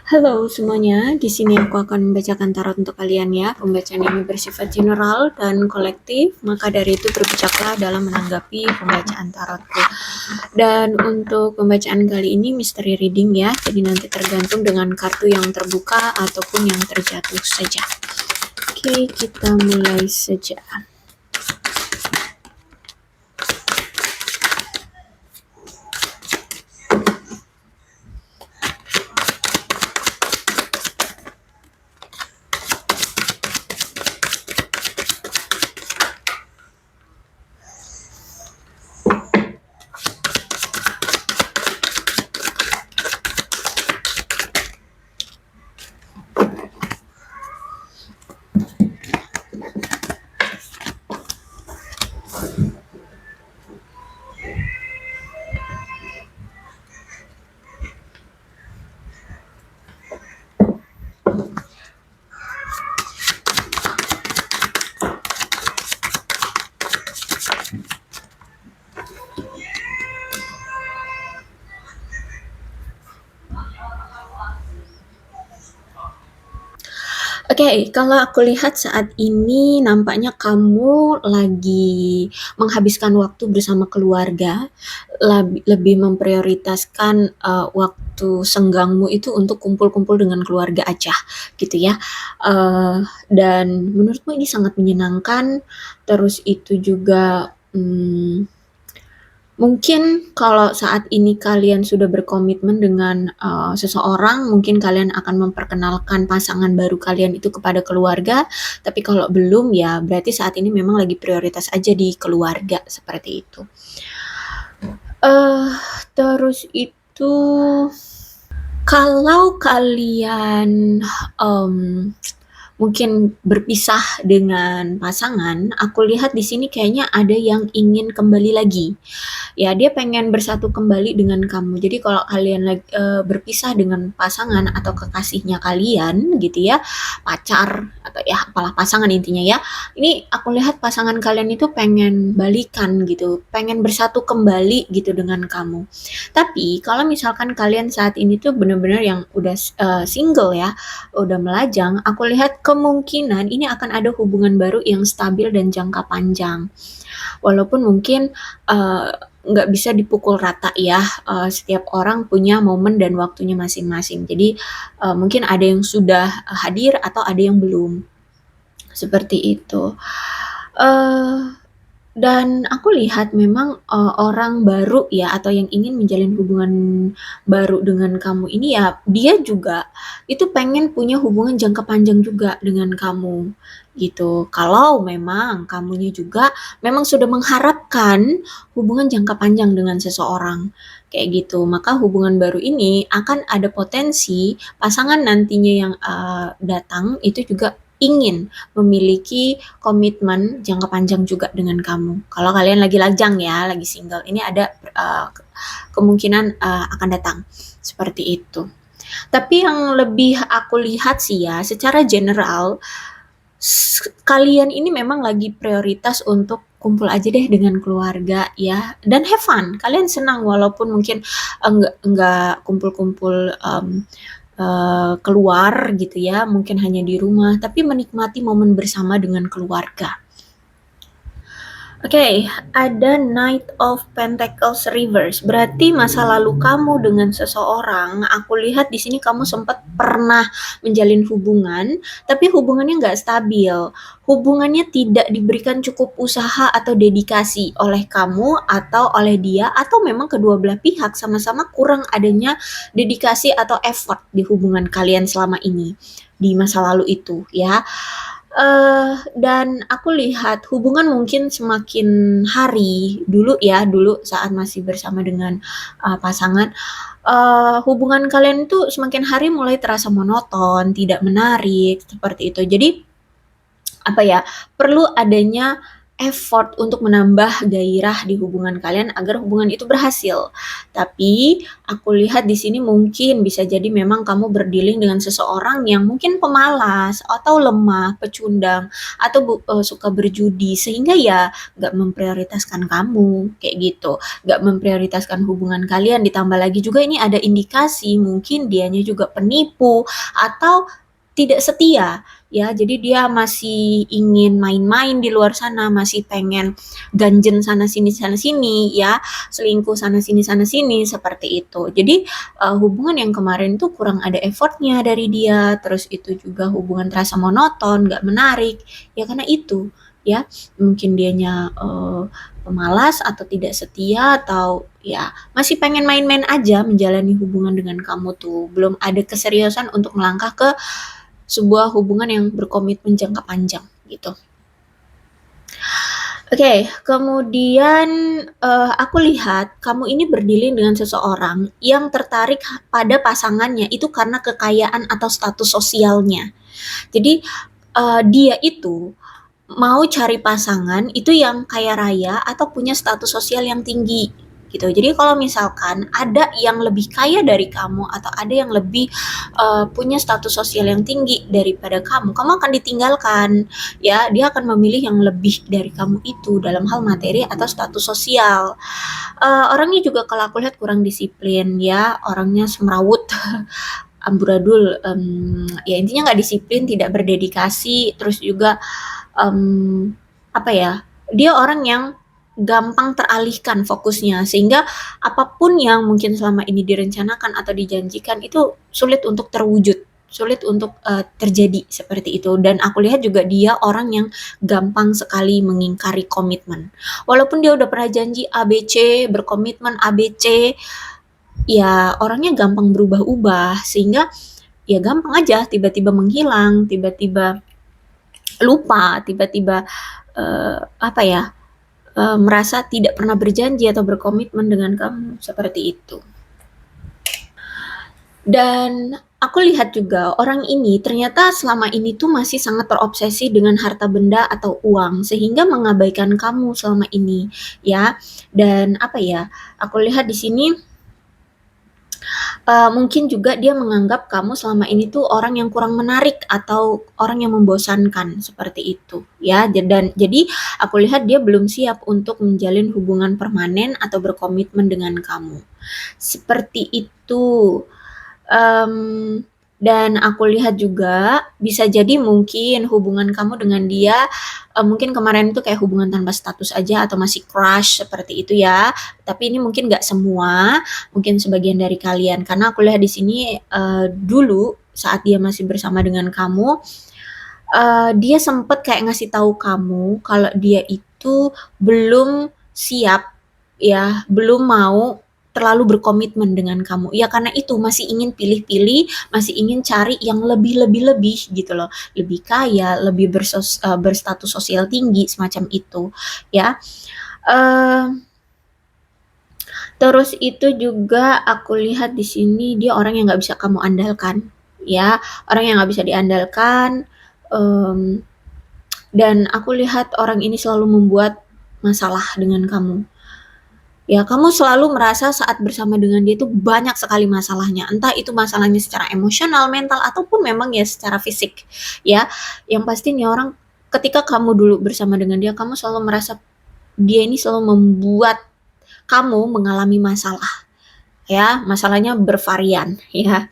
Halo semuanya, di sini aku akan membacakan tarot untuk kalian ya. Pembacaan ini bersifat general dan kolektif, maka dari itu berbijaklah dalam menanggapi pembacaan tarotku. Dan untuk pembacaan kali ini mystery reading ya, jadi nanti tergantung dengan kartu yang terbuka ataupun yang terjatuh saja. Oke, kita mulai saja. Oke, kalau aku lihat saat ini nampaknya kamu lagi menghabiskan waktu bersama keluarga, lebih memprioritaskan waktu senggangmu itu untuk kumpul-kumpul dengan keluarga aja, gitu ya. Dan menurutku ini sangat menyenangkan. Terus itu juga mungkin kalau saat ini kalian sudah berkomitmen dengan seseorang, mungkin kalian akan memperkenalkan pasangan baru kalian itu kepada keluarga. Tapi kalau belum ya berarti saat ini memang lagi prioritas aja di keluarga seperti itu. Terus itu kalau kalian mungkin berpisah dengan pasangan, aku lihat di sini kayaknya ada yang ingin kembali lagi. Ya, dia pengen bersatu kembali dengan kamu. Jadi kalau kalian berpisah dengan pasangan atau kekasihnya kalian gitu ya, pacar atau ya apalah pasangan intinya ya. Ini aku lihat pasangan kalian itu pengen balikan gitu, pengen bersatu kembali gitu dengan kamu. Tapi kalau misalkan kalian saat ini tuh bener-bener yang udah single ya, udah melajang, aku lihat kemungkinan ini akan ada hubungan baru yang stabil dan jangka panjang. Walaupun mungkin uh, nggak bisa dipukul rata ya, setiap orang punya momen dan waktunya masing-masing. Jadi mungkin ada yang sudah hadir atau ada yang belum. Seperti itu. Uh, dan aku lihat memang orang baru ya atau yang ingin menjalin hubungan baru dengan kamu ini ya dia juga itu pengen punya hubungan jangka panjang juga dengan kamu gitu. Kalau memang kamunya juga memang sudah mengharapkan hubungan jangka panjang dengan seseorang kayak gitu, maka hubungan baru ini akan ada potensi pasangan nantinya yang datang itu juga ingin memiliki komitmen jangka panjang juga dengan kamu. Kalau kalian lagi lajang ya, lagi single, ini ada kemungkinan akan datang seperti itu. Tapi yang lebih aku lihat sih ya, secara general, kalian ini memang lagi prioritas untuk kumpul aja deh dengan keluarga ya dan have fun. Kalian senang walaupun mungkin enggak kumpul-kumpul keluar gitu ya, mungkin hanya di rumah, tapi menikmati momen bersama dengan keluarga. Oke, ada Knight of Pentacles Reverse. Berarti masa lalu kamu dengan seseorang, aku lihat di sini kamu sempat pernah menjalin hubungan, tapi hubungannya nggak stabil. Hubungannya tidak diberikan cukup usaha atau dedikasi oleh kamu atau oleh dia, atau memang kedua belah pihak sama-sama kurang adanya dedikasi atau effort di hubungan kalian selama ini, di masa lalu itu ya. Dan aku lihat hubungan mungkin semakin hari dulu ya, dulu saat masih bersama dengan, pasangan, hubungan kalian itu semakin hari mulai terasa monoton, tidak menarik, seperti itu. Jadi, apa ya, perlu adanya effort untuk menambah gairah di hubungan kalian agar hubungan itu berhasil. Tapi aku lihat di sini mungkin bisa jadi memang kamu berdealing dengan seseorang yang mungkin pemalas atau lemah, pecundang, atau suka berjudi sehingga ya nggak memprioritaskan kamu kayak gitu, nggak memprioritaskan hubungan kalian. Ditambah lagi juga ini ada indikasi mungkin dianya juga penipu atau tidak setia ya, jadi dia masih ingin main-main di luar sana, masih pengen ganjen sana sini ya, selingkuh sana sini seperti itu. Jadi hubungan yang kemarin tuh kurang ada effortnya dari dia, terus itu juga hubungan terasa monoton, nggak menarik, ya karena itu ya, mungkin dianya pemalas atau tidak setia atau ya masih pengen main-main aja menjalani hubungan dengan kamu tuh, belum ada keseriusan untuk melangkah ke sebuah hubungan yang berkomitmen jangka panjang gitu. Oke, kemudian aku lihat kamu ini berdealing dengan seseorang yang tertarik pada pasangannya itu karena kekayaan atau status sosialnya. Jadi dia itu mau cari pasangan itu yang kaya raya atau punya status sosial yang tinggi gitu. Jadi kalau misalkan ada yang lebih kaya dari kamu atau ada yang lebih punya status sosial yang tinggi daripada kamu, kamu akan ditinggalkan ya. Dia akan memilih yang lebih dari kamu itu dalam hal materi atau status sosial. Orangnya juga kalau aku lihat kurang disiplin ya, orangnya semrawut, amburadul, ya intinya nggak disiplin, tidak berdedikasi, terus juga apa ya, dia orang yang gampang teralihkan fokusnya sehingga apapun yang mungkin selama ini direncanakan atau dijanjikan itu sulit untuk terwujud, sulit untuk terjadi seperti itu. Dan aku lihat juga dia orang yang gampang sekali mengingkari komitmen. Walaupun dia udah pernah janji ABC, berkomitmen ABC, ya orangnya gampang berubah-ubah sehingga ya gampang aja tiba-tiba menghilang, tiba-tiba lupa, tiba-tiba apa ya, merasa tidak pernah berjanji atau berkomitmen dengan kamu, seperti itu. Dan aku lihat juga orang ini ternyata selama ini tuh masih sangat terobsesi dengan harta benda atau uang, sehingga mengabaikan kamu selama ini, ya. Dan apa ya, aku lihat di sini mungkin juga dia menganggap kamu selama ini tuh orang yang kurang menarik atau orang yang membosankan, seperti itu ya. Dan jadi aku lihat dia belum siap untuk menjalin hubungan permanen atau berkomitmen dengan kamu, seperti itu. Dan aku lihat juga bisa jadi mungkin hubungan kamu dengan dia, mungkin kemarin itu kayak hubungan tanpa status aja atau masih crush seperti itu ya. Tapi ini mungkin nggak semua, mungkin sebagian dari kalian. Karena aku lihat di sini, dulu saat dia masih bersama dengan kamu, dia sempet kayak ngasih tahu kamu kalau dia itu belum siap ya, belum mau terlalu berkomitmen dengan kamu. Ya karena itu masih ingin pilih-pilih, masih ingin cari yang lebih gitu loh, lebih kaya, lebih berstatus sosial tinggi semacam itu ya. Eee, Terus itu juga aku lihat di sini dia orang yang nggak bisa kamu andalkan ya, orang yang nggak bisa diandalkan, mmm, dan aku lihat orang ini selalu membuat masalah dengan kamu. Ya, kamu selalu merasa saat bersama dengan dia itu banyak sekali masalahnya, entah itu masalahnya secara emosional, mental, ataupun memang ya secara fisik, ya. Yang pasti nih orang ketika kamu dulu bersama dengan dia, kamu selalu merasa dia ini selalu membuat kamu mengalami masalah, ya. Masalahnya bervarian, ya.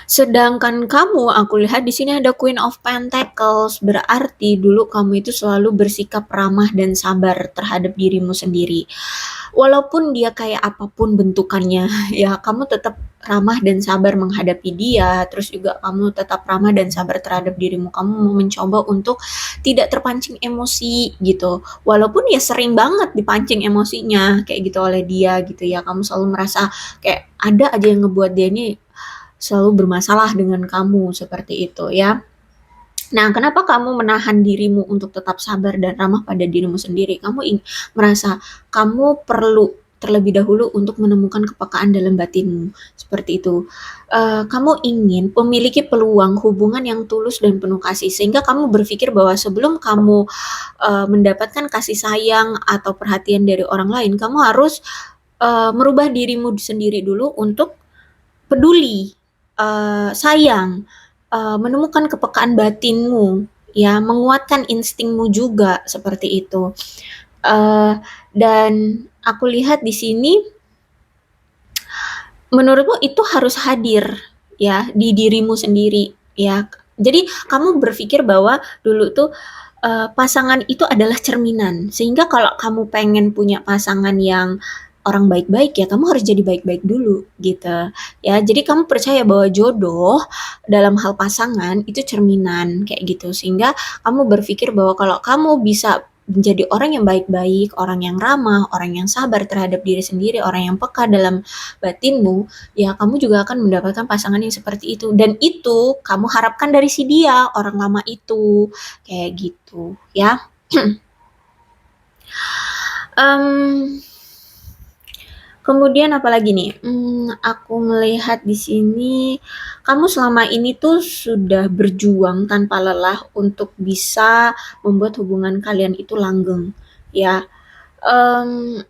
Sedangkan kamu, aku lihat di sini ada Queen of Pentacles, berarti dulu kamu itu selalu bersikap ramah dan sabar terhadap dirimu sendiri. Walaupun dia kayak apapun bentukannya, ya kamu tetap ramah dan sabar menghadapi dia, terus juga kamu tetap ramah dan sabar terhadap dirimu. Kamu mau mencoba untuk tidak terpancing emosi gitu. Walaupun ya sering banget dipancing emosinya kayak gitu oleh dia gitu ya. Kamu selalu merasa kayak ada aja yang ngebuat dia ini selalu bermasalah dengan kamu, seperti itu ya. Nah, kenapa kamu menahan dirimu untuk tetap sabar dan ramah pada dirimu sendiri? Kamu merasa kamu perlu terlebih dahulu untuk menemukan kepekaan dalam batinmu, seperti itu. Kamu ingin memiliki peluang hubungan yang tulus dan penuh kasih, sehingga kamu berpikir bahwa sebelum kamu, mendapatkan kasih sayang atau perhatian dari orang lain, kamu harus, merubah dirimu sendiri dulu untuk peduli, sayang, menemukan kepekaan batinmu, ya, menguatkan instingmu juga, seperti itu. Eee, dan aku lihat di sini menurutmu itu harus hadir ya di dirimu sendiri ya. Jadi kamu berpikir bahwa dulu tuh, pasangan itu adalah cerminan, sehingga kalau kamu pengen punya pasangan yang orang baik-baik, ya kamu harus jadi baik-baik dulu gitu ya. Jadi kamu percaya bahwa jodoh dalam hal pasangan itu cerminan kayak gitu, sehingga kamu berpikir bahwa kalau kamu bisa menjadi orang yang baik-baik, orang yang ramah, orang yang sabar terhadap diri sendiri, orang yang peka dalam batinmu, ya kamu juga akan mendapatkan pasangan yang seperti itu. Dan itu kamu harapkan dari si dia, orang lama itu, kayak gitu ya. Mmm, kemudian apalagi nih, aku melihat di sini kamu selama ini tuh sudah berjuang tanpa lelah untuk bisa membuat hubungan kalian itu langgeng, ya. Mmm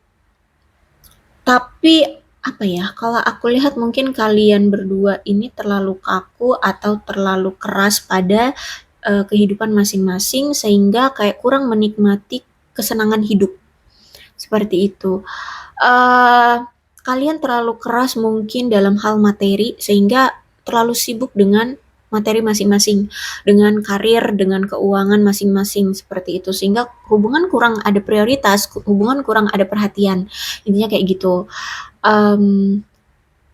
Tapi, apa ya, kalau aku lihat mungkin kalian berdua ini terlalu kaku atau terlalu keras pada, kehidupan masing-masing sehingga kayak kurang menikmati kesenangan hidup, seperti itu. Eee, Kalian terlalu keras mungkin dalam hal materi sehingga terlalu sibuk dengan materi masing-masing, dengan karir, dengan keuangan masing-masing, seperti itu. Sehingga hubungan kurang ada prioritas, hubungan kurang ada perhatian, intinya kayak gitu. Mmm,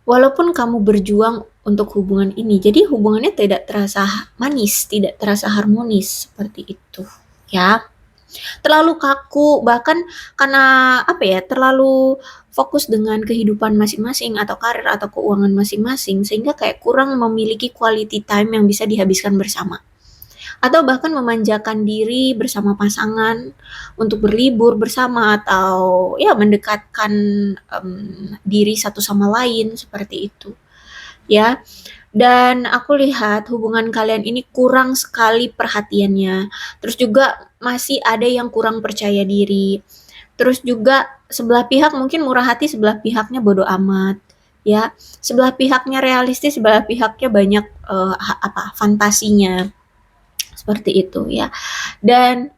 Walaupun kamu berjuang untuk hubungan ini, jadi hubungannya tidak terasa manis, tidak terasa harmonis, seperti itu, ya. Terlalu kaku, bahkan karena, apa ya, terlalu fokus dengan kehidupan masing-masing atau karir atau keuangan masing-masing, sehingga kayak kurang memiliki quality time yang bisa dihabiskan bersama. Atau bahkan memanjakan diri bersama pasangan untuk berlibur bersama atau ya mendekatkan, diri satu sama lain seperti itu, ya. Dan aku lihat hubungan kalian ini kurang sekali perhatiannya, terus juga masih ada yang kurang percaya diri, terus juga sebelah pihak mungkin murah hati, sebelah pihaknya bodo amat, ya. Sebelah pihaknya realistis, sebelah pihaknya banyak, fantasinya. Seperti itu ya. Dan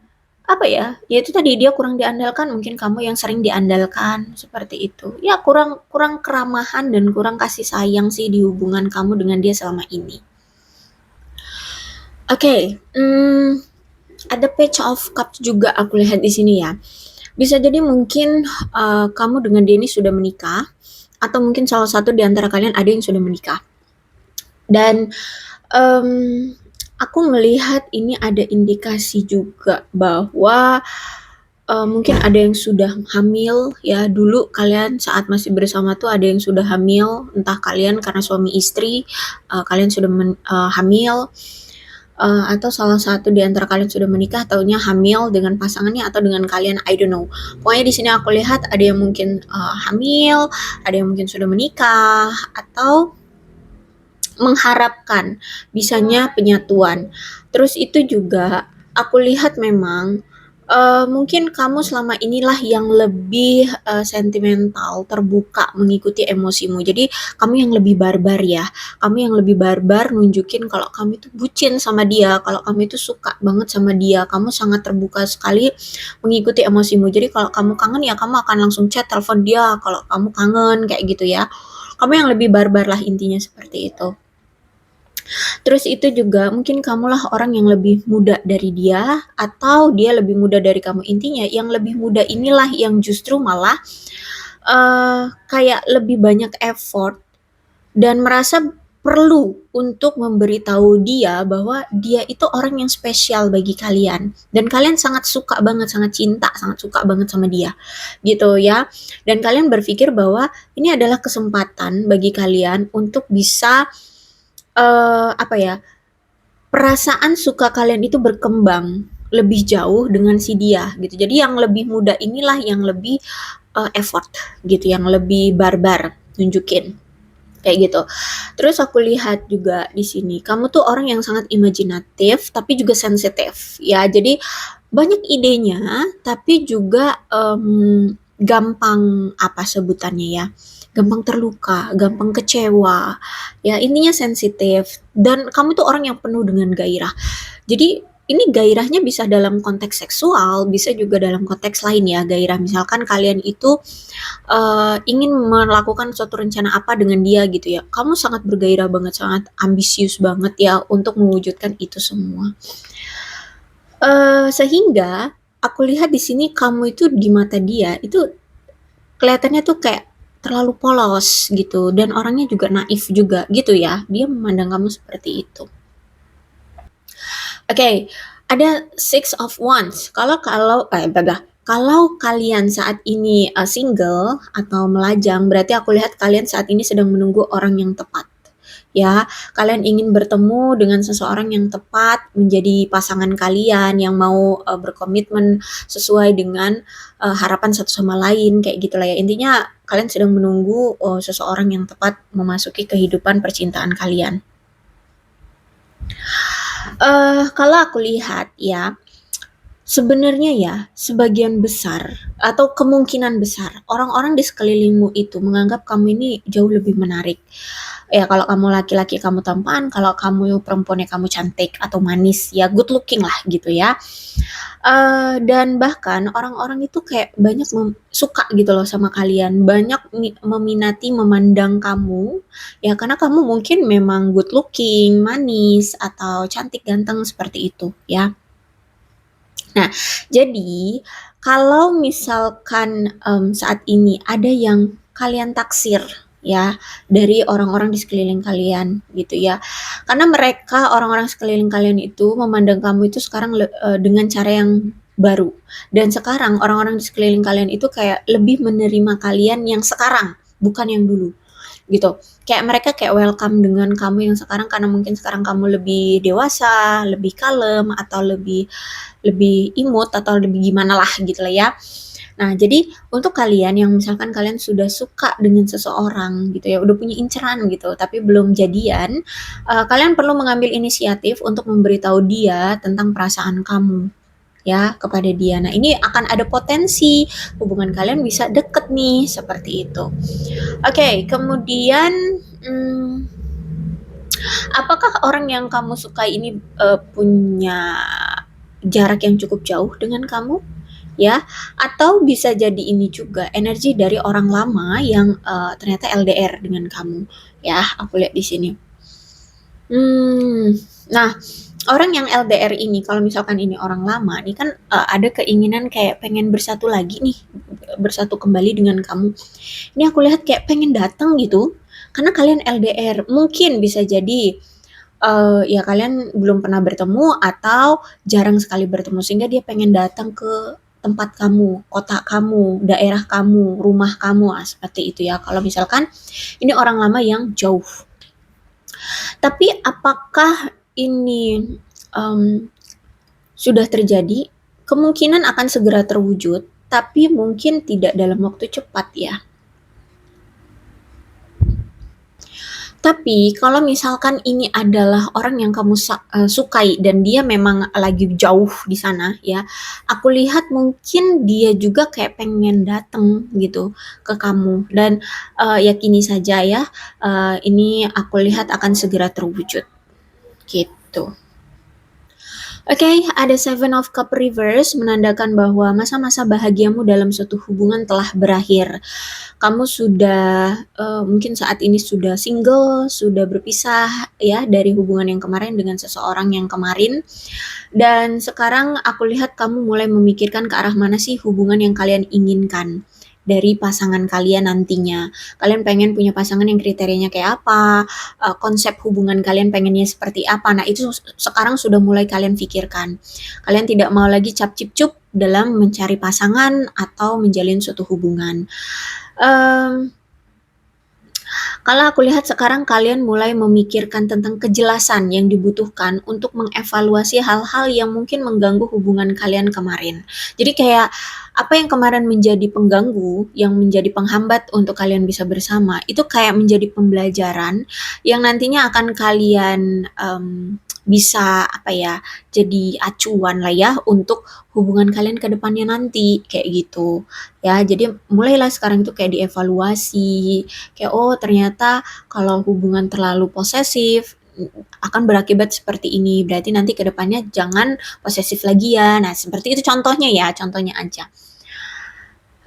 apa ya, ya itu tadi dia kurang diandalkan, mungkin kamu yang sering diandalkan, seperti itu. Ya kurang kurang keramahan dan kurang kasih sayang sih di hubungan kamu dengan dia selama ini. Oke, ada Page of Cups juga aku lihat di sini ya. Bisa jadi mungkin, kamu dengan dia ini sudah menikah, atau mungkin salah satu di antara kalian ada yang sudah menikah. Dan, mmm, aku melihat ini ada indikasi juga bahwa, mungkin ada yang sudah hamil ya, dulu kalian saat masih bersama tuh ada yang sudah hamil, entah kalian karena suami istri, kalian sudah hamil, atau salah satu di antara kalian sudah menikah, taunya hamil dengan pasangannya atau dengan kalian, I don't know. Pokoknya di sini aku lihat ada yang mungkin, hamil, ada yang mungkin sudah menikah, atau mengharapkan bisanya penyatuan. Terus itu juga aku lihat memang, mungkin kamu selama inilah yang lebih, sentimental, terbuka mengikuti emosimu. Jadi kamu yang lebih barbar ya, kamu yang lebih barbar nunjukin kalau kamu itu bucin sama dia, kalau kamu itu suka banget sama dia, kamu sangat terbuka sekali mengikuti emosimu. Jadi kalau kamu kangen ya kamu akan langsung chat, telepon dia kalau kamu kangen, kayak gitu ya. Kamu yang lebih barbar lah intinya seperti itu. Terus itu juga mungkin kamulah orang yang lebih muda dari dia atau dia lebih muda dari kamu. Intinya yang lebih muda inilah yang justru malah, kayak lebih banyak effort dan merasa perlu untuk memberitahu dia bahwa dia itu orang yang spesial bagi kalian dan kalian sangat suka banget, sangat cinta, sangat suka banget sama dia, gitu ya. Dan kalian berpikir bahwa ini adalah kesempatan bagi kalian untuk bisa, apa ya, perasaan suka kalian itu berkembang lebih jauh dengan si dia gitu. Jadi yang lebih muda inilah yang lebih, effort gitu, yang lebih barbar nunjukin, kayak gitu. Terus aku lihat juga di sini, kamu tuh orang yang sangat imajinatif tapi juga sensitif ya. Jadi banyak idenya tapi juga gampang apa sebutannya ya? Gampang terluka, gampang kecewa. Ya intinya sensitif dan kamu tuh orang yang penuh dengan gairah. Jadi ini gairahnya bisa dalam konteks seksual, bisa juga dalam konteks lain ya. Gairah misalkan kalian itu ingin melakukan suatu rencana apa dengan dia gitu ya. Kamu sangat bergairah banget, sangat ambisius banget ya untuk mewujudkan itu semua. Sehingga aku lihat di sini kamu itu di mata dia itu kelihatannya tuh kayak terlalu polos gitu dan orangnya juga naif juga gitu ya. Dia memandang kamu seperti itu. Oke, ada Six of Wands. Kalau kalian saat ini single atau melajang, berarti aku lihat kalian saat ini sedang menunggu orang yang tepat. Ya, kalian ingin bertemu dengan seseorang yang tepat menjadi pasangan kalian yang mau berkomitmen sesuai dengan harapan satu sama lain kayak gitulah ya. Intinya kalian sedang menunggu seseorang yang tepat memasuki kehidupan percintaan kalian. Kalau aku lihat ya, sebenarnya ya, sebagian besar atau kemungkinan besar orang-orang di sekelilingmu itu menganggap kamu ini jauh lebih menarik. Ya kalau kamu laki-laki kamu tampan, kalau kamu perempuannya kamu cantik atau manis, ya good looking lah gitu ya. Dan bahkan orang-orang itu kayak banyak suka gitu loh sama kalian, banyak meminati, memandang kamu, ya karena kamu mungkin memang good looking, manis, atau cantik, ganteng seperti itu ya. Nah, jadi kalau misalkan saat ini ada yang kalian taksir ya dari orang-orang di sekeliling kalian gitu ya. Karena mereka orang-orang sekeliling kalian itu memandang kamu itu sekarang dengan cara yang baru. Dan sekarang orang-orang di sekeliling kalian itu kayak lebih menerima kalian yang sekarang, bukan yang dulu gitu. Kayak mereka kayak welcome dengan kamu yang sekarang karena mungkin sekarang kamu lebih dewasa, lebih kalem atau lebih lebih imut atau lebih gimana lah gitu lah ya. Nah, jadi untuk kalian yang misalkan kalian sudah suka dengan seseorang gitu ya, udah punya inceran gitu, tapi belum jadian, kalian perlu mengambil inisiatif untuk memberitahu dia tentang perasaan kamu ya kepada dia. Nah, ini akan ada potensi hubungan kalian bisa deket nih seperti itu. Oke, kemudian apakah orang yang kamu sukai ini punya jarak yang cukup jauh dengan kamu? Ya, atau bisa jadi ini juga energi dari orang lama yang ternyata LDR dengan kamu. Ya, aku lihat di sini. Nah, orang yang LDR ini, kalau misalkan ini orang lama, ini kan ada keinginan kayak pengen bersatu lagi nih, bersatu kembali dengan kamu. Ini aku lihat kayak pengen datang gitu, karena kalian LDR. Mungkin bisa jadi ya kalian belum pernah bertemu atau jarang sekali bertemu sehingga dia pengen datang ke tempat kamu, kota kamu, daerah kamu, rumah kamu, seperti itu ya. Kalau misalkan ini orang lama yang jauh. Tapi apakah ini sudah terjadi? Kemungkinan akan segera terwujud, tapi mungkin tidak dalam waktu cepat ya. Tapi kalau misalkan ini adalah orang yang kamu sukai dan dia memang lagi jauh di sana ya, aku lihat mungkin dia juga kayak pengen datang gitu ke kamu dan yakini saja ya, ini aku lihat akan segera terwujud gitu. Oke, ada Seven of Cup Reverse menandakan bahwa masa-masa bahagiamu dalam suatu hubungan telah berakhir. Kamu sudah mungkin saat ini sudah single, sudah berpisah ya dari hubungan yang kemarin dengan seseorang yang kemarin. Dan sekarang aku lihat kamu mulai memikirkan ke arah mana sih hubungan yang kalian inginkan dari pasangan kalian nantinya. Kalian pengen punya pasangan yang kriterianya kayak apa, konsep hubungan kalian pengennya seperti apa. Nah, itu sekarang sudah mulai kalian pikirkan. Kalian tidak mau lagi cap cip cup dalam mencari pasangan atau menjalin suatu hubungan. Kalau aku lihat sekarang kalian mulai memikirkan tentang kejelasan yang dibutuhkan untuk mengevaluasi hal-hal yang mungkin mengganggu hubungan kalian kemarin. Jadi kayak apa yang kemarin menjadi pengganggu, yang menjadi penghambat untuk kalian bisa bersama, itu kayak menjadi pembelajaran yang nantinya akan kalian bisa apa ya, jadi acuan lah ya untuk hubungan kalian ke depannya nanti kayak gitu. Ya, jadi mulailah sekarang itu kayak dievaluasi, kayak, oh ternyata kalau hubungan terlalu posesif, akan berakibat seperti ini, berarti nanti ke depannya jangan posesif lagi ya. Nah, seperti itu contohnya ya, contohnya aja.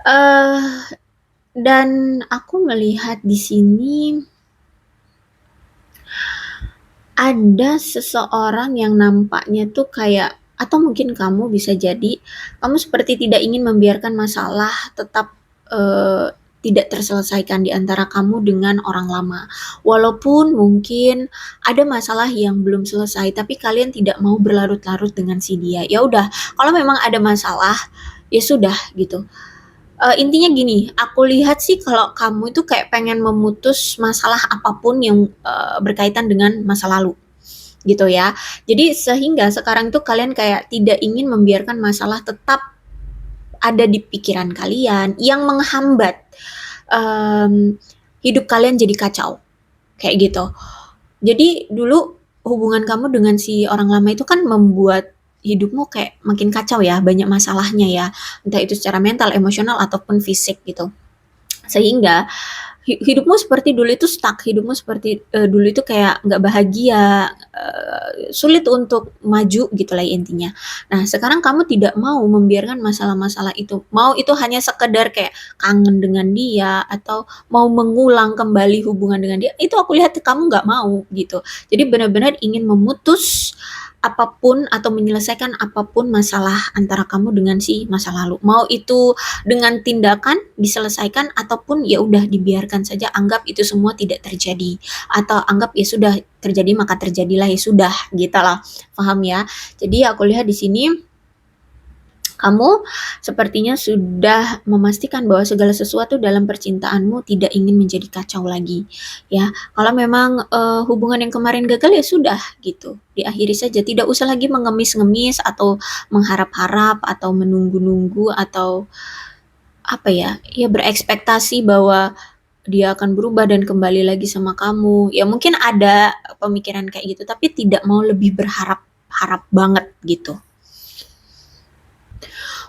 Eh, dan aku melihat di sini ada seseorang yang nampaknya tuh kayak atau mungkin kamu bisa jadi, kamu seperti tidak ingin membiarkan masalah tetap, tidak terselesaikan di antara kamu dengan orang lama. Walaupun mungkin ada masalah yang belum selesai, tapi kalian tidak mau berlarut-larut dengan si dia. Ya udah, kalau memang ada masalah, ya sudah gitu. Intinya gini, aku lihat sih kalau kamu itu kayak pengen memutus masalah apapun yang, berkaitan dengan masa lalu, gitu ya. Jadi sehingga sekarang itu kalian kayak tidak ingin membiarkan masalah tetap ada di pikiran kalian yang menghambat, mmm, hidup kalian jadi kacau, kayak gitu. Jadi dulu hubungan kamu dengan si orang lama itu kan membuat hidupmu kayak makin kacau ya, banyak masalahnya ya, entah itu secara mental, emosional, ataupun fisik gitu. Sehingga hidupmu seperti dulu itu stuck, hidupmu seperti, dulu itu kayak nggak bahagia, sulit untuk maju gitulah intinya. Nah, sekarang kamu tidak mau membiarkan masalah-masalah itu, mau itu hanya sekedar kayak kangen dengan dia atau mau mengulang kembali hubungan dengan dia, itu aku lihat kamu nggak mau gitu. Jadi benar-benar ingin memutus apapun atau menyelesaikan apapun masalah antara kamu dengan si masa lalu. Mau itu dengan tindakan diselesaikan ataupun ya udah dibiarkan saja, anggap itu semua tidak terjadi atau anggap ya sudah terjadi maka terjadilah ya sudah gitu lah. Paham ya? Jadi aku lihat di sini kamu sepertinya sudah memastikan bahwa segala sesuatu dalam percintaanmu tidak ingin menjadi kacau lagi, ya. Kalau memang, hubungan yang kemarin gagal ya sudah gitu, diakhiri saja, tidak usah lagi mengemis-ngemis atau mengharap-harap atau menunggu-nunggu atau apa ya, ya berekspektasi bahwa dia akan berubah dan kembali lagi sama kamu. Ya mungkin ada pemikiran kayak gitu, tapi tidak mau lebih berharap-harap banget gitu.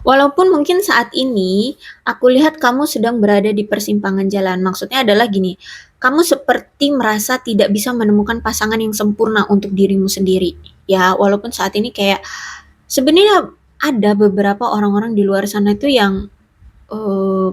Walaupun mungkin saat ini aku lihat kamu sedang berada di persimpangan jalan. Maksudnya adalah gini, kamu seperti merasa tidak bisa menemukan pasangan yang sempurna untuk dirimu sendiri. Ya, walaupun saat ini kayak sebenarnya ada beberapa orang-orang di luar sana itu yang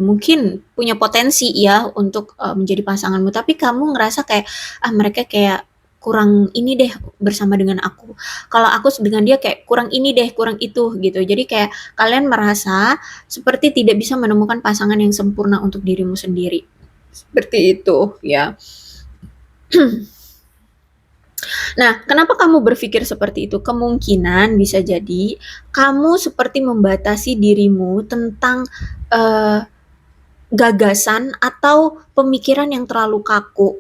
mungkin punya potensi ya untuk, menjadi pasanganmu, tapi kamu ngerasa kayak, "Ah, mereka kayak kurang ini deh bersama dengan aku. Kalau aku dengan dia kayak kurang ini deh, kurang itu," gitu. Jadi kayak kalian merasa seperti tidak bisa menemukan pasangan yang sempurna untuk dirimu sendiri. Seperti itu, ya. Nah, kenapa kamu berpikir seperti itu? Kemungkinan bisa jadi kamu seperti membatasi dirimu tentang, eee gagasan atau pemikiran yang terlalu kaku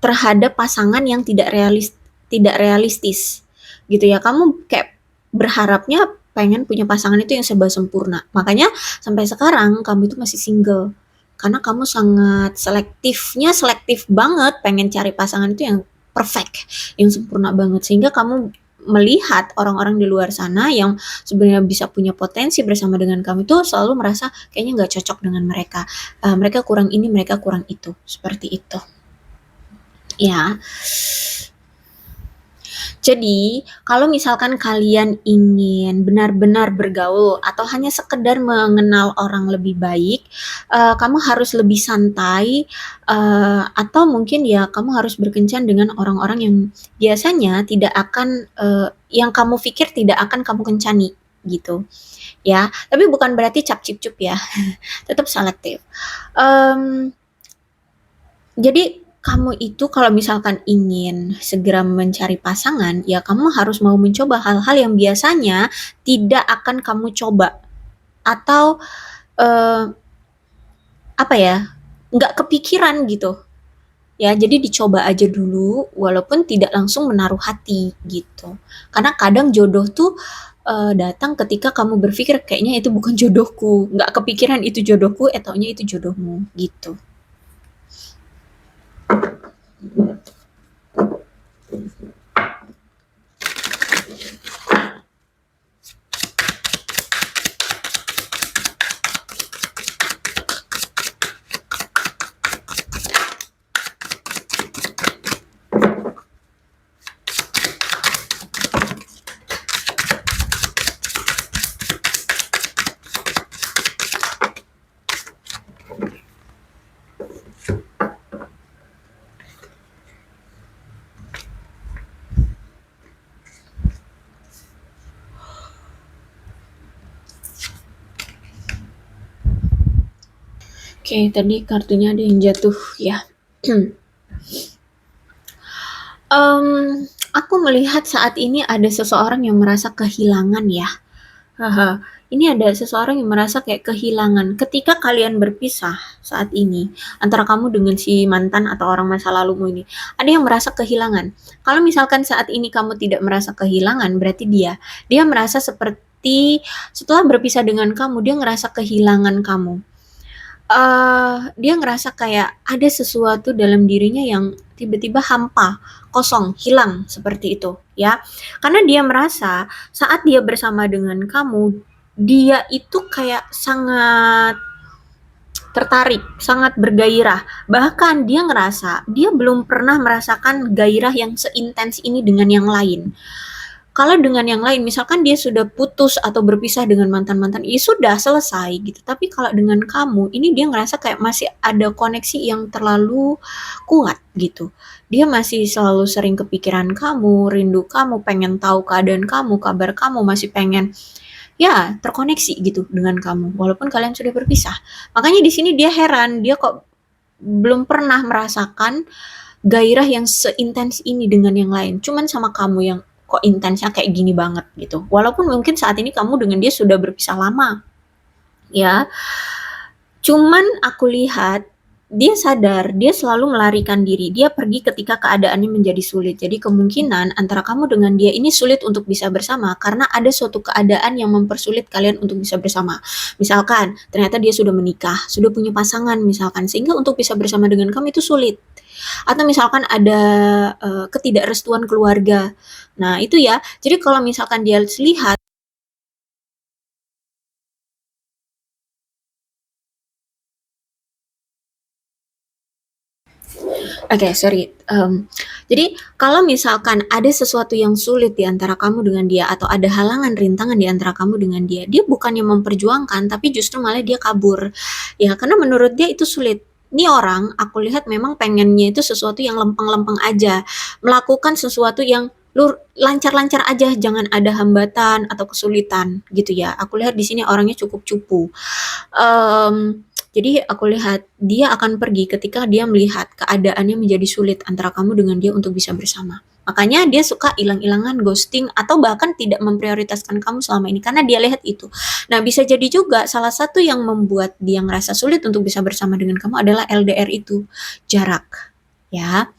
terhadap pasangan yang tidak realistis, gitu ya. Kamu kayak berharapnya pengen punya pasangan itu yang serba sempurna. Makanya sampai sekarang kamu itu masih single, karena kamu sangat selektif banget pengen cari pasangan itu yang perfect, yang sempurna banget. Sehingga kamu melihat orang-orang di luar sana yang sebenarnya bisa punya potensi bersama dengan kamu itu selalu merasa kayaknya nggak cocok dengan mereka. Mereka kurang ini, mereka kurang itu, seperti itu. Ya, jadi kalau misalkan kalian ingin benar-benar bergaul atau hanya sekedar mengenal orang lebih baik, kamu harus lebih santai, atau mungkin ya kamu harus berkencan dengan orang-orang yang biasanya tidak akan, yang kamu pikir tidak akan kamu kencani, gitu, ya. Tapi bukan berarti cap cip cup ya, tetap selektif. Mmm jadi kamu itu kalau misalkan ingin segera mencari pasangan, ya kamu harus mau mencoba hal-hal yang biasanya tidak akan kamu coba atau, eee, apa ya, nggak kepikiran gitu. Ya, jadi dicoba aja dulu walaupun tidak langsung menaruh hati gitu. Karena kadang jodoh tuh datang ketika kamu berpikir kayaknya itu bukan jodohku, nggak kepikiran itu jodohku, taunya itu jodohmu gitu. Oke, tadi kartunya ada yang jatuh ya. Aku melihat saat ini ada seseorang yang merasa kehilangan ya. Haha, ini ada seseorang yang merasa kayak kehilangan ketika kalian berpisah saat ini, antara kamu dengan si mantan atau orang masa lalumu ini, ada yang merasa kehilangan. Kalau misalkan saat ini kamu tidak merasa kehilangan, berarti dia merasa seperti setelah berpisah dengan kamu, dia ngerasa kehilangan kamu. Dia ngerasa kayak ada sesuatu dalam dirinya yang tiba-tiba hampa, kosong, hilang, seperti itu, ya. Karena dia merasa saat dia bersama dengan kamu, dia itu kayak sangat tertarik, sangat bergairah. Bahkan dia ngerasa dia belum pernah merasakan gairah yang seintens ini dengan yang lain. Kalau dengan yang lain, misalkan dia sudah putus atau berpisah dengan mantan-mantan, ya sudah selesai gitu. Tapi kalau dengan kamu, ini dia ngerasa kayak masih ada koneksi yang terlalu kuat gitu. Dia masih selalu sering kepikiran kamu, rindu kamu, pengen tahu keadaan kamu, kabar kamu, masih pengen ya terkoneksi gitu dengan kamu walaupun kalian sudah berpisah. Makanya di sini dia heran, dia kok belum pernah merasakan gairah yang seintens ini dengan yang lain. Cuman sama kamu yang kok intensnya kayak gini banget gitu. Walaupun mungkin saat ini kamu dengan dia sudah berpisah lama, ya. Cuman aku lihat dia sadar, dia selalu melarikan diri. Dia pergi ketika keadaannya menjadi sulit. Jadi kemungkinan antara kamu dengan dia ini sulit untuk bisa bersama karena ada suatu keadaan yang mempersulit kalian untuk bisa bersama. Misalkan ternyata dia sudah menikah, sudah punya pasangan misalkan, sehingga untuk bisa bersama dengan kamu itu sulit. Atau misalkan ada ketidakrestuan keluarga. Nah, itu ya. Jadi kalau misalkan dia lihat. Oke, sorry. Jadi kalau misalkan ada sesuatu yang sulit di antara kamu dengan dia atau ada halangan rintangan di antara kamu dengan dia, dia bukannya memperjuangkan tapi justru malah dia kabur. Ya, karena menurut dia itu sulit. Ini orang aku lihat memang pengennya itu sesuatu yang lempeng-lempeng aja, melakukan sesuatu yang lancar-lancar aja, jangan ada hambatan atau kesulitan gitu ya. Aku lihat di sini orangnya cukup cupu. Jadi aku lihat dia akan pergi ketika dia melihat keadaannya menjadi sulit antara kamu dengan dia untuk bisa bersama. Makanya dia suka hilang-hilangan, ghosting, atau bahkan tidak memprioritaskan kamu selama ini karena dia lihat itu. Nah, bisa jadi juga salah satu yang membuat dia ngerasa sulit untuk bisa bersama dengan kamu adalah LDR itu, jarak. Ya,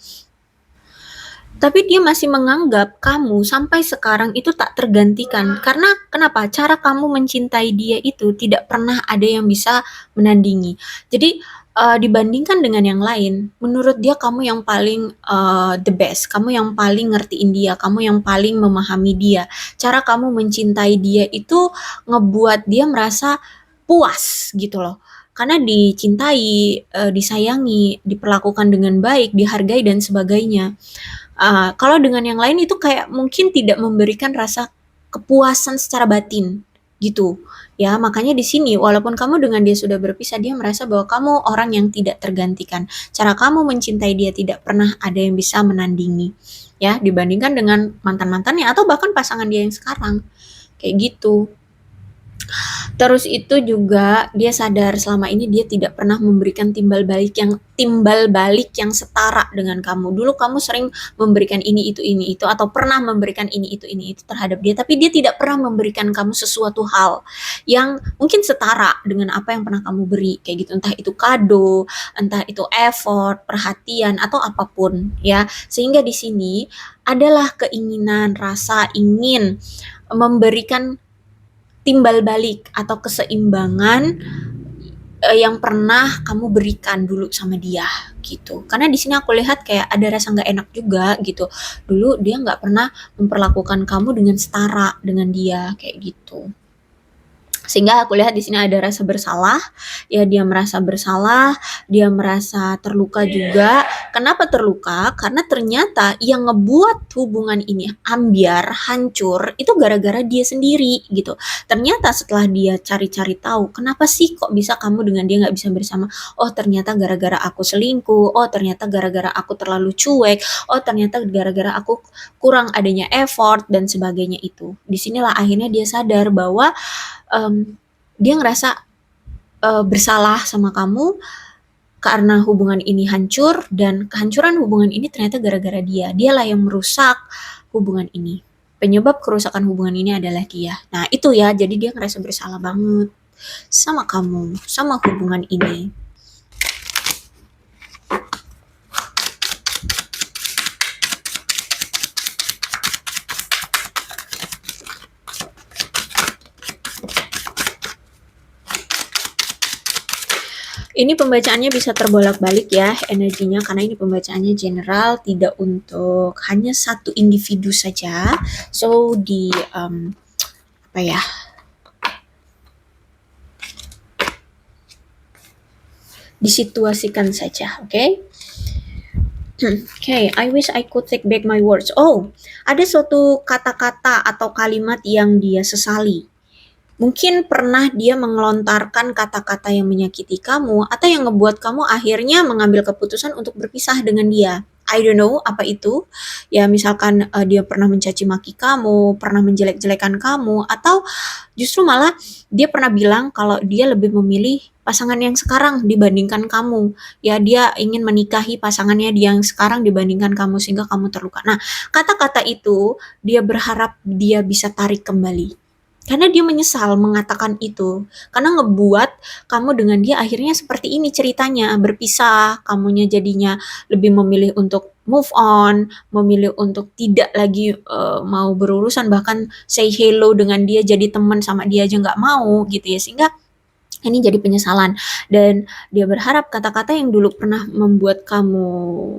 tapi dia masih menganggap kamu sampai sekarang itu tak tergantikan. Karena kenapa? Cara kamu mencintai dia itu tidak pernah ada yang bisa menandingi. Jadi dibandingkan dengan yang lain, menurut dia kamu yang paling the best, kamu yang paling ngertiin dia, kamu yang paling memahami dia. Cara kamu mencintai dia itu ngebuat dia merasa puas gitu loh. Karena dicintai, disayangi, diperlakukan dengan baik, dihargai dan sebagainya. Kalau dengan yang lain itu kayak mungkin tidak memberikan rasa kepuasan secara batin, gitu. Ya, makanya di sini walaupun kamu dengan dia sudah berpisah, dia merasa bahwa kamu orang yang tidak tergantikan. Cara kamu mencintai dia tidak pernah ada yang bisa menandingi, ya, dibandingkan dengan mantan-mantannya atau bahkan pasangan dia yang sekarang, kayak gitu. Terus itu juga dia sadar selama ini dia tidak pernah memberikan timbal balik yang setara dengan kamu. Dulu kamu sering memberikan ini itu atau pernah memberikan ini itu terhadap dia, tapi dia tidak pernah memberikan kamu sesuatu hal yang mungkin setara dengan apa yang pernah kamu beri kayak gitu. Entah itu kado, entah itu effort, perhatian atau apapun ya. Sehingga di sini adalah keinginan, rasa ingin memberikan timbal balik atau keseimbangan yang pernah kamu berikan dulu sama dia gitu. Karena di sini aku lihat kayak ada rasa nggak enak juga gitu. Dulu dia nggak pernah memperlakukan kamu dengan setara dengan dia kayak gitu. Sehingga aku lihat di sini ada rasa bersalah, ya dia merasa bersalah, dia merasa terluka juga. Kenapa terluka? Karena ternyata yang ngebuat hubungan ini ambyar, hancur, itu gara-gara dia sendiri gitu. Ternyata setelah dia cari-cari tahu, kenapa sih kok bisa kamu dengan dia nggak bisa bersama? Oh ternyata gara-gara aku selingkuh, oh ternyata gara-gara aku terlalu cuek, oh ternyata gara-gara aku kurang adanya effort dan sebagainya itu. Disinilah akhirnya dia sadar bahwa dia ngerasa bersalah sama kamu karena hubungan ini hancur dan kehancuran hubungan ini ternyata gara-gara dia. Dialah yang merusak hubungan ini. Penyebab kerusakan hubungan ini adalah dia. Nah itu ya, jadi dia ngerasa bersalah banget sama kamu, sama hubungan ini. Ini pembacaannya bisa terbolak-balik ya energinya karena ini pembacaannya general, tidak untuk hanya satu individu saja. So disituasikan saja, oke? Okay, I wish I could take back my words. Oh, ada suatu kata-kata atau kalimat yang dia sesali. Mungkin pernah dia mengelontarkan kata-kata yang menyakiti kamu atau yang ngebuat kamu akhirnya mengambil keputusan untuk berpisah dengan dia. I don't know apa itu. Ya misalkan dia pernah mencaci maki kamu, pernah menjelek-jelekan kamu, atau justru malah dia pernah bilang kalau dia lebih memilih pasangan yang sekarang dibandingkan kamu. Ya dia ingin menikahi pasangannya yang sekarang dibandingkan kamu sehingga kamu terluka. Nah kata-kata itu dia berharap dia bisa tarik kembali. Karena dia menyesal mengatakan itu. Karena ngebuat kamu dengan dia akhirnya seperti ini ceritanya, berpisah, kamunya jadinya lebih memilih untuk move on, memilih untuk tidak lagi mau berurusan, bahkan say hello dengan dia, jadi teman sama dia aja nggak mau gitu ya. Sehingga ini jadi penyesalan dan dia berharap kata-kata yang dulu pernah membuat kamu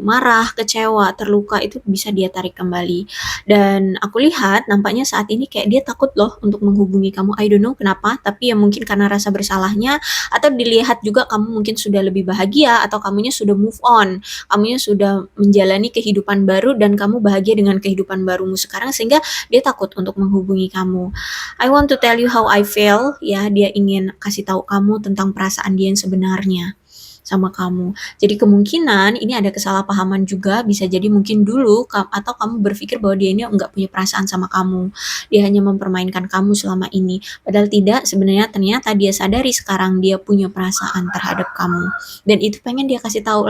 marah, kecewa, terluka itu bisa dia tarik kembali. Dan aku lihat nampaknya saat ini kayak dia takut loh untuk menghubungi kamu. I don't know kenapa, tapi ya mungkin karena rasa bersalahnya atau dilihat juga kamu mungkin sudah lebih bahagia atau kamunya sudah move on. Kamunya sudah menjalani kehidupan baru dan kamu bahagia dengan kehidupan barumu sekarang sehingga dia takut untuk menghubungi kamu. I want to tell you how I feel, ya dia ingin kasih tahu kamu tentang perasaan dia yang sebenarnya sama kamu. Jadi kemungkinan ini ada kesalahpahaman juga, bisa jadi mungkin dulu atau kamu berpikir bahwa dia ini enggak punya perasaan sama kamu. Dia hanya mempermainkan kamu selama ini. Padahal tidak, sebenarnya ternyata dia sadari sekarang dia punya perasaan terhadap kamu. Dan itu pengen dia kasih tahu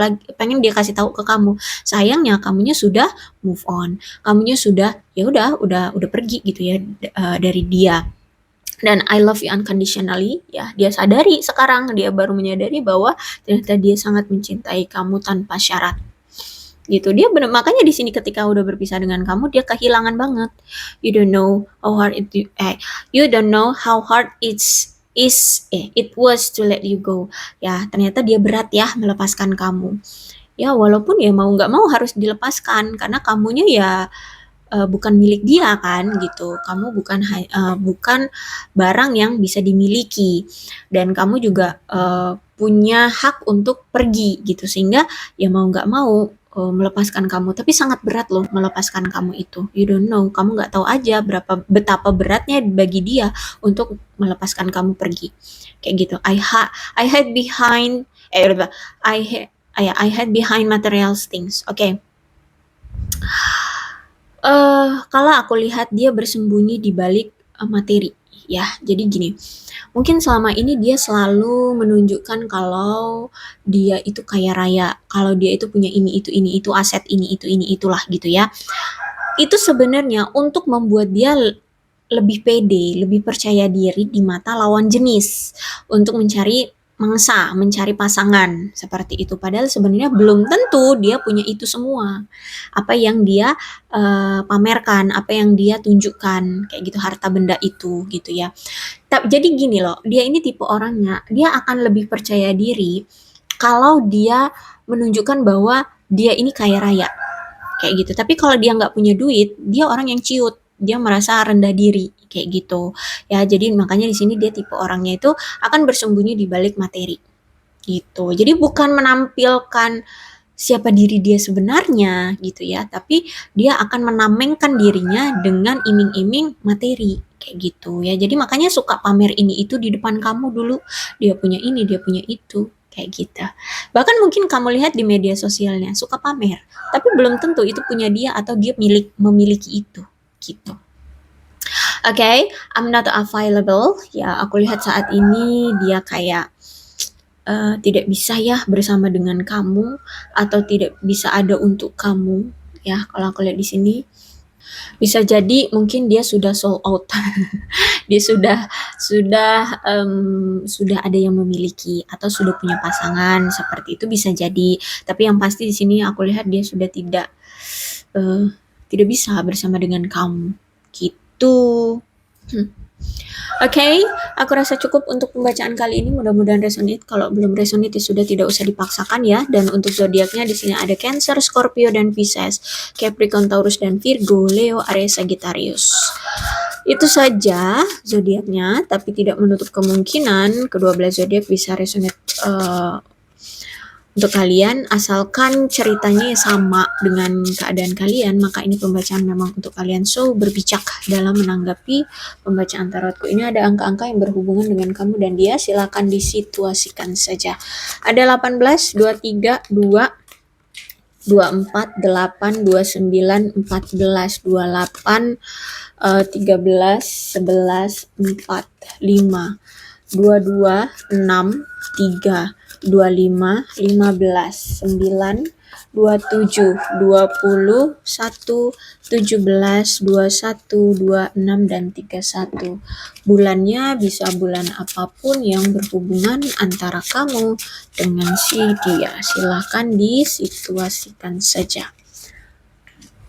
ke kamu. Sayangnya kamunya sudah move on. Kamunya sudah ya udah pergi gitu ya dari dia. Dan I love you unconditionally, ya dia sadari sekarang, dia baru menyadari bahwa ternyata dia sangat mencintai kamu tanpa syarat gitu. Dia bener, makanya di sini ketika udah berpisah dengan kamu dia kehilangan banget. You don't know how hard you don't know how hard it was to let you go. Ya ternyata dia berat ya melepaskan kamu. Ya walaupun ya mau nggak mau harus dilepaskan karena kamunya ya bukan milik dia kan gitu. Kamu bukan barang yang bisa dimiliki dan kamu juga punya hak untuk pergi gitu sehingga ya mau nggak mau melepaskan kamu. Tapi sangat berat loh melepaskan kamu itu. You don't know, kamu nggak tahu aja betapa beratnya bagi dia untuk melepaskan kamu pergi kayak gitu. I hide behind I hide behind material things. Oke. Kalau aku lihat dia bersembunyi di balik materi ya. Jadi gini, mungkin selama ini dia selalu menunjukkan kalau dia itu kaya raya, kalau dia itu punya ini itu, aset ini itulah gitu ya. Itu sebenarnya untuk membuat dia lebih pede, lebih percaya diri di mata lawan jenis untuk mencari mangsa, mencari pasangan seperti itu. Padahal sebenarnya belum tentu dia punya itu semua. Apa yang dia pamerkan, apa yang dia tunjukkan, kayak gitu harta benda itu gitu ya. Jadi gini loh, dia ini tipe orangnya, dia akan lebih percaya diri kalau dia menunjukkan bahwa dia ini kaya raya kayak gitu. Tapi kalau dia nggak punya duit, dia orang yang ciut, dia merasa rendah diri kayak gitu. Ya, jadi makanya di sini dia tipe orangnya itu akan bersembunyi di balik materi gitu. Jadi bukan menampilkan siapa diri dia sebenarnya gitu ya, tapi dia akan menamengkan dirinya dengan iming-iming materi kayak gitu ya. Jadi makanya suka pamer ini itu di depan kamu dulu, dia punya ini, dia punya itu kayak gitu. Bahkan mungkin kamu lihat di media sosialnya suka pamer, tapi belum tentu itu punya dia atau dia memiliki itu gitu. Oke, okay, I'm not available. Ya, aku lihat saat ini dia kayak tidak bisa ya bersama dengan kamu atau tidak bisa ada untuk kamu ya. Kalau aku lihat di sini bisa jadi mungkin dia sudah sold out. Dia sudah ada yang memiliki atau sudah punya pasangan seperti itu bisa jadi. Tapi yang pasti di sini aku lihat dia sudah uh, tidak bisa bersama dengan kamu gitu. Oke, aku rasa cukup untuk pembacaan kali ini. Mudah-mudahan resonate. Kalau belum resonate ya sudah tidak usah dipaksakan ya. Dan untuk zodiaknya di sini ada Cancer, Scorpio dan Pisces, Capricorn, Taurus dan Virgo, Leo, Aries, Sagittarius. Itu saja zodiaknya, tapi tidak menutup kemungkinan kedua belas zodiak bisa resonate untuk kalian, asalkan ceritanya sama dengan keadaan kalian, maka ini pembacaan memang untuk kalian. So, berbijak dalam menanggapi pembacaan tarotku. Ini ada angka-angka yang berhubungan dengan kamu dan dia, silakan disituasikan saja. Ada 18, 23, 2, 24, 8, 29, 14, 28, 13, 11, 4, 5, 22, 6, 3, 25, 15, 9, 27, 20, 1, 17, 21, 26, dan 31. Bulannya bisa bulan apapun yang berhubungan antara kamu dengan si dia. Silahkan disituasikan saja.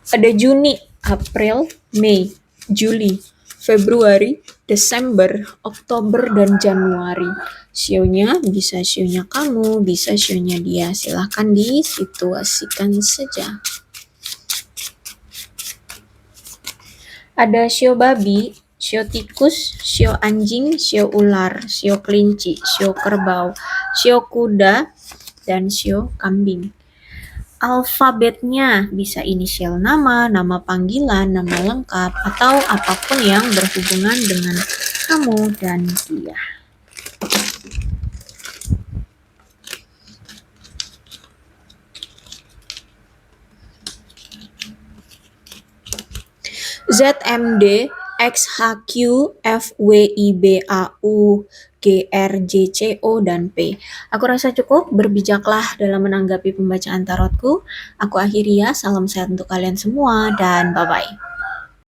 Ada Juni, April, Mei, Juli, Februari, Desember, Oktober, dan Januari. Sionya bisa sionya kamu, bisa sionya dia. Silahkan disituasikan saja. Ada sio babi, sio tikus, sio anjing, sio ular, sio kelinci, sio kerbau, sio kuda, dan sio kambing. Alfabetnya bisa inisial nama, nama panggilan, nama lengkap, atau apapun yang berhubungan dengan kamu dan dia. ZMD, XHQ, FWIBAU, GRJCO, dan P. Aku rasa cukup, berbijaklah dalam menanggapi pembacaan tarotku. Aku akhiri ya, salam sehat untuk kalian semua, dan bye-bye.